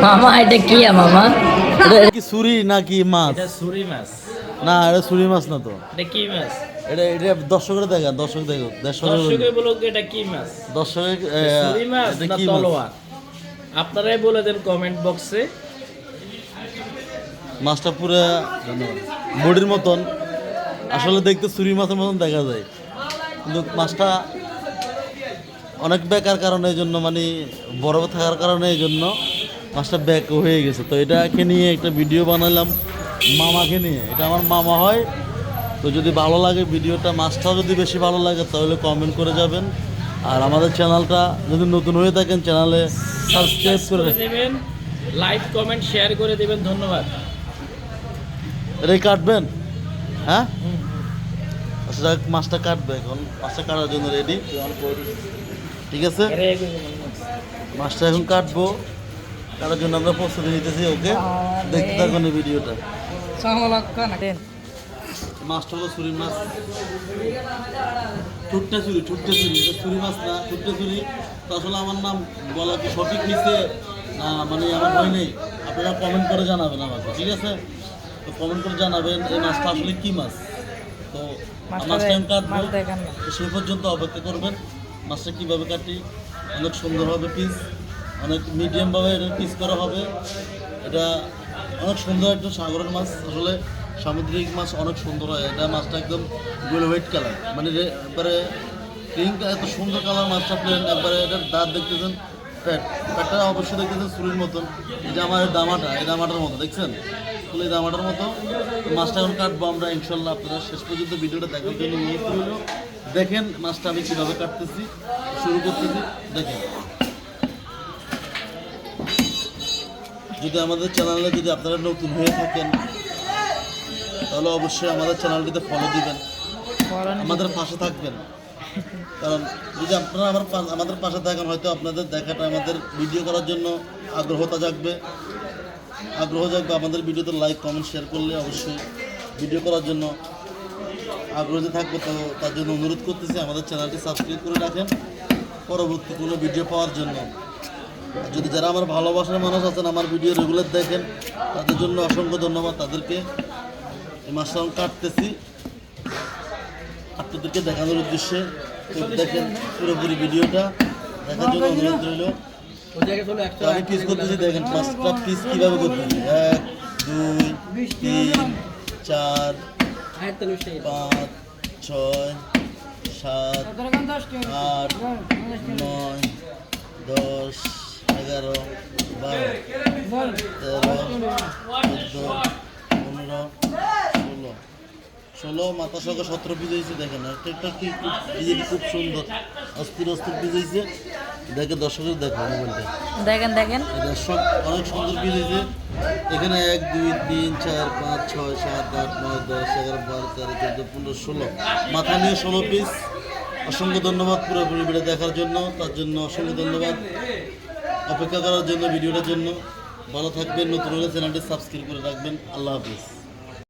মামা এটা কি মামা? এটা কি ছুরি নাকি মাছ? এটা ছুরি মাছ। না, এটা ছুরি মাছ না তো। এটা কি মাছ? এটা দর্শকের দেখা, দর্শক দেখো, দর্শকে বলো এটা কি মাছ? দর্শকের ছুরি মাছ এটা না কি মাছ? তলোয়ার? আপনারাই বলে দেন কমেন্ট বক্সে। মাছটা পুরো বডির মতন, আসলে দেখতে ছুরি মাছের মতন দেখা যায়, কিন্তু মাছটা অনেক বেকার কারণে এই জন্য, মানে বরফ থাকার কারণে এই জন্য মাছটা ব্যাক হয়ে গেছে। তো এটাকে নিয়ে একটা ভিডিও বানালাম মামাকে নিয়ে। এটা আমার মামা হয়। তো যদি ভালো লাগে ভিডিওটা, মাছটাও যদি বেশি ভালো লাগে তাহলে কমেন্ট করে যাবেন। আর আমাদের চ্যানেলটা যদি নতুন হয়ে থাকেন চ্যানেলে সাবস্ক্রাইব করে দেবেন, লাইক কমেন্ট শেয়ার করে দেবেন। ধন্যবাদ। এটাই কাটবেন? হ্যাঁ, আচ্ছা যাক, মাছটা কাটবে এখন। মাছটা কাটার জন্য রেডি, ঠিক আছে? মাছটা এখন কাটবো, কাটার জন্য আমরা প্রস্তুতি নিতেছি। ওকে, দেখতে থাকুন এই ভিডিওটা। মাছটা হলো ছুরি মাছ, ঠুটটা ছুরি, ঠুটটা ছুরি। এটা ছুরি মাছ না, ঠুটটা ছুরি। তো আসলে আমার নাম বলা কি সঠিক হয়েছে না, মানে আমার ভয় নেই। আপনারা কমেন্ট করে জানাবেন আমাকে, ঠিক আছে? তো কমেন্ট করে জানাবেন এই মাছটা আসলে কি মাছ। তো মাছটা আমি কাটবো, তো সেই পর্যন্ত অপেক্ষা করবেন। মাছটা কীভাবে কাটি, অনেক সুন্দর হবে পিস, অনেক মিডিয়ামভাবে এটা পিস করা হবে। এটা অনেক সুন্দর একটা সাগরের মাছ, আসলে সামুদ্রিক মাছ অনেক সুন্দর হয়। এটা মাছটা একদম গোল হোয়াইট কালার, মানে একবারে পিঙ্ক, এত সুন্দর কালার মাছটা। প্লেন একবারে, এটার দাঁত দেখতেছেন, প্যাটটা অবশ্যই দেখতেছেন ছুরির মতন। এই যে আমার দামাটা, এই দামাটার মতো দেখছেন, ফুল এই দামাটার মতো। মাছটা এখন কাটবো আমরা ইনশাল্লাহ। আপনারা শেষ পর্যন্ত ভিডিওটা দেখার জন্য অনুরোধ রইল। দেখেন মাছটা আমি কীভাবে কাটতেছি, শুরু করতেছি, দেখেন। যদি আমাদের চ্যানেলে যদি আপনারা নতুন হয়ে থাকেন তাহলে অবশ্যই আমাদের চ্যানেলটিতে ফলো দিবেন, আমাদের পাশে থাকবেন। কারণ যদি আপনারা আমাদের পাশে থাকেন, হয়তো আপনাদের দেখাটা আমাদের ভিডিও করার জন্য আগ্রহ জাগবে। আমাদের ভিডিওতে লাইক কমেন্ট শেয়ার করলে অবশ্যই ভিডিও করার জন্য আগ্রহী থাকবো। তো তার জন্য অনুরোধ করতেছি আমাদের চ্যানেলটি সাবস্ক্রাইব করে রাখেন পরবর্তী কোনো ভিডিও পাওয়ার জন্য। যদি যারা আমার ভালোবাসার মানুষ আছেন, আমার ভিডিও রেগুলার দেখেন, তাদের জন্য অসংখ্য ধন্যবাদ। তাদেরকে এই মাছটা কাটতেছি আপনাদেরকে দেখানোর উদ্দেশ্যে। তো দেখেন পুরোপুরি ভিডিওটা দেখার জন্য অনুরোধ রইল। আমি পিস করতেছি, দেখেন মাছটা পিস কীভাবে করতেছি। 1 2 3 4 5 6 7 8 9 10 11 12 13 14 15 16 মাথা সহ 17 পিস হয়েছে। দেখেন একটা কি খুব সুন্দর অস্থির পিস হয়েছে। দেখে দর্শকের দেখো মোবাইলটা, দেখেন দর্শক অনেক সুন্দর পিস হয়েছে। এখানে 1 2 3 4 5 6 7 8 9 10 11 12 13 14 15 16 মাথা নিয়ে 16 পিস। অসংখ্য ধন্যবাদ পুরোপুরি ভিডিও দেখার জন্য, তার জন্য অসংখ্য ধন্যবাদ অপেক্ষা করার জন্য, ভিডিওটার জন্য। ভালো থাকবেন, নতুন হলে চ্যানেলটি সাবস্ক্রাইব করে রাখবেন। আল্লাহ হাফিজ।